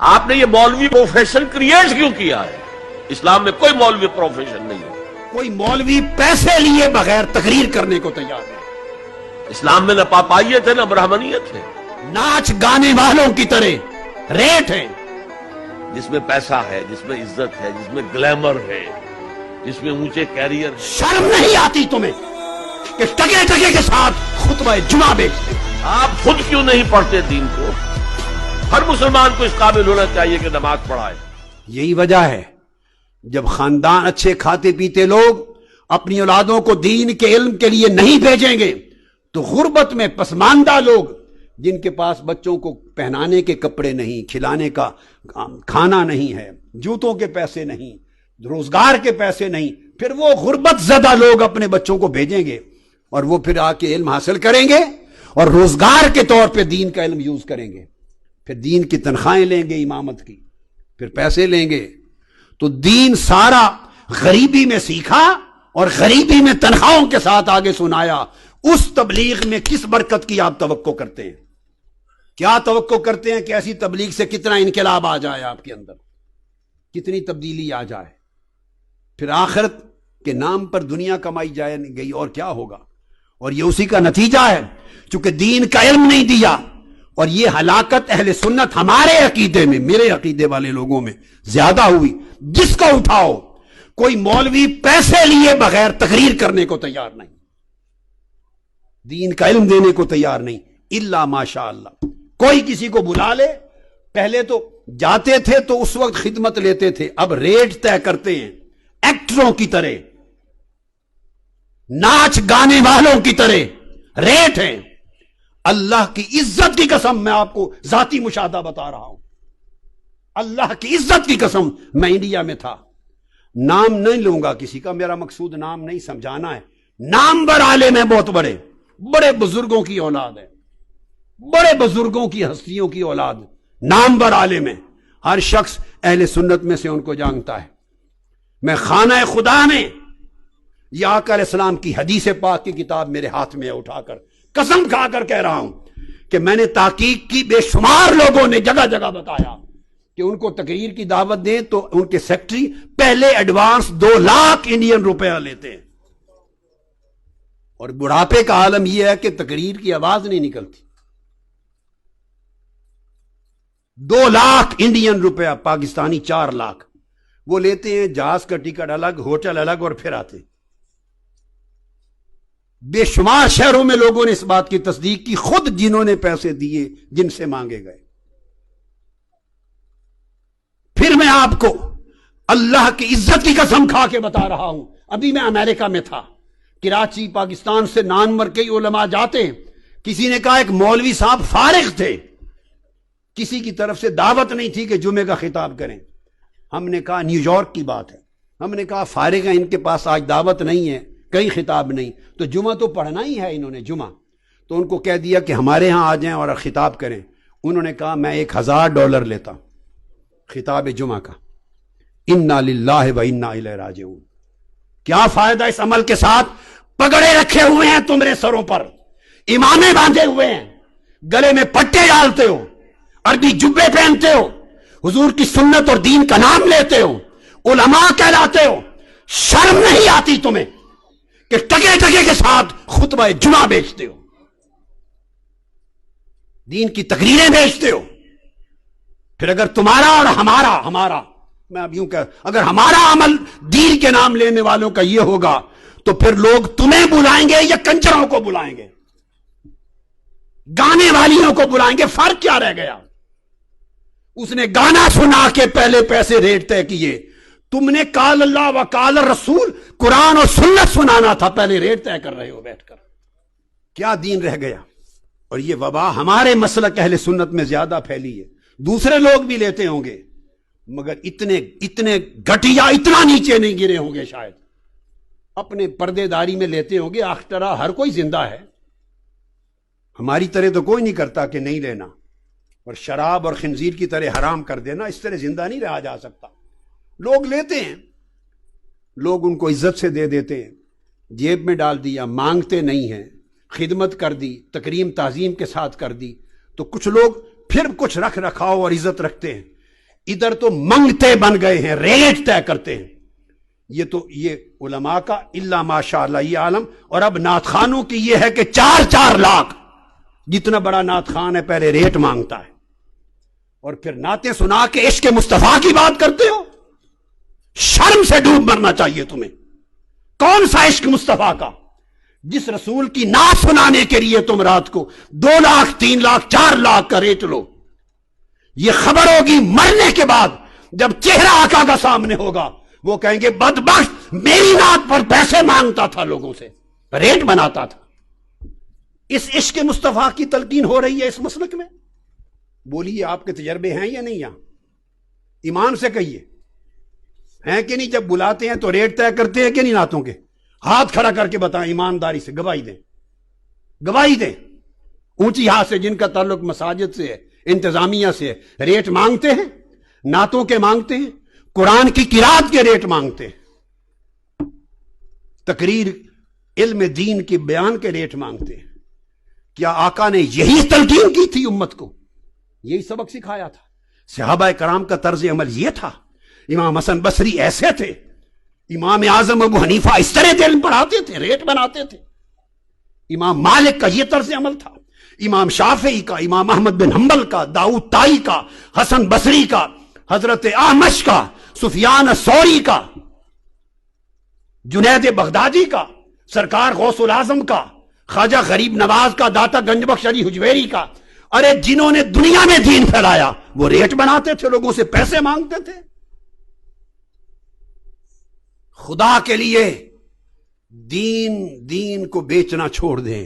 آپ نے یہ مولوی پروفیشن کریٹ کیوں کیا ہے؟ اسلام میں کوئی مولوی پروفیشن نہیں ہے. کوئی مولوی پیسے لیے بغیر تقریر کرنے کو تیار نہیں. اسلام میں نہ پاپائیت ہے نہ برہمنیت ہے. ناچ گانے والوں کی طرح ریٹ ہے. جس میں پیسہ ہے، جس میں عزت ہے، جس میں گلیمر ہے، جس میں اونچے کیریئر ہے. شرم نہیں آتی تمہیں کہ ٹکے ٹکے کے ساتھ خطبہ جمعہ بیچتے؟ آپ خود کیوں نہیں پڑھتے دین کو؟ ہر مسلمان کو اس قابل ہونا چاہیے کہ نماز پڑھائے. یہی وجہ ہے جب خاندان اچھے کھاتے پیتے لوگ اپنی اولادوں کو دین کے علم کے لیے نہیں بھیجیں گے تو غربت میں پسماندہ لوگ جن کے پاس بچوں کو پہنانے کے کپڑے نہیں، کھلانے کا کھانا نہیں ہے، جوتوں کے پیسے نہیں، روزگار کے پیسے نہیں، پھر وہ غربت زدہ لوگ اپنے بچوں کو بھیجیں گے اور وہ پھر آ کے علم حاصل کریں گے اور روزگار کے طور پہ دین کا علم یوز کریں گے. پھر دین کی تنخواہیں لیں گے امامت کی، پھر پیسے لیں گے. تو دین سارا غریبی میں سیکھا اور غریبی میں تنخواہوں کے ساتھ آگے سنایا. اس تبلیغ میں کس برکت کی آپ توقع کرتے ہیں؟ کیا توقع کرتے ہیں کہ ایسی تبلیغ سے کتنا انقلاب آ جائے آپ کے اندر، کتنی تبدیلی آ جائے؟ پھر آخرت کے نام پر دنیا کمائی جائے گئی اور کیا ہوگا؟ اور یہ اسی کا نتیجہ ہے. چونکہ دین کا علم نہیں دیا اور یہ ہلاکت اہل سنت ہمارے عقیدے میں، میرے عقیدے والے لوگوں میں زیادہ ہوئی. جس کو اٹھاؤ کوئی مولوی پیسے لیے بغیر تقریر کرنے کو تیار نہیں، دین کا علم دینے کو تیار نہیں. الا ماشاء اللہ کوئی کسی کو بلا لے. پہلے تو جاتے تھے تو اس وقت خدمت لیتے تھے، اب ریٹ طے کرتے ہیں ایکٹروں کی طرح، ناچ گانے والوں کی طرح ریٹ ہیں. اللہ کی عزت کی قسم میں آپ کو ذاتی مشاہدہ بتا رہا ہوں، اللہ کی عزت کی قسم. میں انڈیا میں تھا، نام نہیں لوں گا کسی کا، میرا مقصود نام نہیں سمجھانا ہے. نامور عالم ہیں، بہت بڑے بڑے بزرگوں کی اولاد ہے، بڑے بزرگوں کی ہستیوں کی اولاد، نامور عالم ہیں. ہر شخص اہل سنت میں سے ان کو جانتا ہے. میں خانہ خدا میں یہ آقا علیہ السلام کی حدیث پاک کی کتاب میرے ہاتھ میں اٹھا کر قسم کھا کر کہہ رہا ہوں کہ میں نے تحقیق کی، بے شمار لوگوں نے جگہ جگہ بتایا کہ ان کو تقریر کی دعوت دیں تو ان کے سیکٹری پہلے ایڈوانس 2 لاکھ انڈین روپیہ لیتے ہیں. اور بڑھاپے کا عالم یہ ہے کہ تقریر کی آواز نہیں نکلتی. 2 لاکھ انڈین روپیہ، پاکستانی 4 لاکھ وہ لیتے ہیں. جہاز کا ٹکٹ الگ، ہوٹل الگ، اور پھر آتے. بے شمار شہروں میں لوگوں نے اس بات کی تصدیق کی، خود جنہوں نے پیسے دیے، جن سے مانگے گئے. پھر میں آپ کو اللہ کی عزت کی قسم کھا کے بتا رہا ہوں، ابھی میں امریکہ میں تھا، کراچی پاکستان سے نامور کئی علماء جاتے ہیں. کسی نے کہا ایک مولوی صاحب فارغ تھے، کسی کی طرف سے دعوت نہیں تھی کہ جمعے کا خطاب کریں. ہم نے کہا نیو یارک کی بات ہے، ہم نے کہا فارغ ہیں، ان کے پاس آج دعوت نہیں ہے، کئی خطاب نہیں، تو جمعہ تو پڑھنا ہی ہے انہوں نے جمعہ. تو ان کو کہہ دیا کہ ہمارے ہاں آ جائیں اور خطاب کریں. انہوں نے کہا میں $1000 لیتا ہوں خطاب جمعہ کا. انا للہ و انا الیہ راجعون. کیا فائدہ اس عمل کے ساتھ؟ پگڑے رکھے ہوئے ہیں تمہارے سروں پر، امامے باندھے ہوئے ہیں، گلے میں پٹے ڈالتے ہو، عربی جبے پہنتے ہو، حضور کی سنت اور دین کا نام لیتے ہو، علماء کہلاتے ہو. شرم نہیں آتی تمہیں کہ ٹکے ٹکے کے ساتھ خطبہ جمعہ بیچتے ہو، دین کی تقریریں بیچتے ہو؟ پھر اگر تمہارا اور ہمارا میں اب یوں کہ اگر ہمارا عمل دین کے نام لینے والوں کا یہ ہوگا تو پھر لوگ تمہیں بلائیں گے یا کنجروں کو بلائیں گے، گانے والیوں کو بلائیں گے؟ فرق کیا رہ گیا؟ اس نے گانا سنا کے پہلے پیسے ریٹ طے کیے، تم نے قال اللہ و قال رسول قرآن اور سنت سنانا تھا، پہلے ریٹ طے کر رہے ہو بیٹھ کر. کیا دین رہ گیا؟ اور یہ وبا ہمارے مسلک اہل سنت میں زیادہ پھیلی ہے. دوسرے لوگ بھی لیتے ہوں گے مگر اتنے گھٹیا، اتنا نیچے نہیں گرے ہوں گے شاید. اپنے پردے داری میں لیتے ہوں گے. اخترا ہر کوئی زندہ ہے، ہماری طرح تو کوئی نہیں کرتا کہ نہیں لینا، اور شراب اور خنزیر کی طرح حرام کر دینا، اس طرح زندہ نہیں رہا جا سکتا. لوگ لیتے ہیں، لوگ ان کو عزت سے دے دیتے ہیں، جیب میں ڈال دیا، مانگتے نہیں ہیں، خدمت کر دی، تکریم تعظیم کے ساتھ کر دی. تو کچھ لوگ پھر کچھ رکھ رکھاؤ اور عزت رکھتے ہیں. ادھر تو منگتے بن گئے ہیں، ریٹ طے کرتے ہیں. یہ علماء کا الا ماشاء اللہ یہ عالم. اور اب نعت خانوں کی یہ ہے کہ 4 لاکھ، جتنا بڑا نعت خان ہے پہلے ریٹ مانگتا ہے اور پھر نعتیں سنا کے عشق مصطفیٰ کی بات کرتے ہو. شرم سے ڈوب مرنا چاہیے تمہیں. کون سا عشق مصطفیٰ کا؟ جس رسول کی نعت سنانے کے لیے تم رات کو 2 لاکھ 3 لاکھ 4 لاکھ کا ریٹ لو. یہ خبر ہوگی مرنے کے بعد جب چہرہ آقا کا سامنے ہوگا، وہ کہیں گے بدبخت میری نعت پر پیسے مانگتا تھا، لوگوں سے ریٹ بناتا تھا. اس عشق مصطفیٰ کی تلقین ہو رہی ہے اس مسلک میں. بولیے آپ کے تجربے ہیں یا نہیں؟ یہاں ایمان سے کہیے ہیں کہ نہیں؟ جب بلاتے ہیں تو ریٹ طے کرتے ہیں کہ نہیں نعتوں کے؟ ہاتھ کھڑا کر کے بتائیں ایمانداری سے، گواہی دیں، گواہی دیں. اونچی ہاتھ سے جن کا تعلق مساجد سے ہے، انتظامیہ سے ہے، ریٹ مانگتے ہیں، نعتوں کے مانگتے ہیں، قرآن کی قرات کے ریٹ مانگتے ہیں، تقریر علم دین کی بیان کے ریٹ مانگتے ہیں. کیا آقا نے یہی تلقین کی تھی امت کو؟ یہی سبق سکھایا تھا؟ صحابہ کرام کا طرز عمل یہ تھا؟ امام حسن بصری ایسے تھے؟ امام اعظم ابو حنیفہ اس طرح سے علم پڑھاتے تھے، ریٹ بناتے تھے؟ امام مالک کا یہ طرز عمل تھا؟ امام شافعی کا، امام احمد بن حنبل کا، داؤد طائی کا، حسن بصری کا، حضرت اعمش کا، سفیان الثوری کا، جنید بغدادی کا، سرکار غوث العظم کا، خواجہ غریب نواز کا، داتا گنج بخش علی حجویری کا. ارے جنہوں نے دنیا میں دین پھیلایا وہ ریٹ بناتے تھے، لوگوں سے پیسے مانگتے تھے. خدا کے لیے دین کو بیچنا چھوڑ دیں.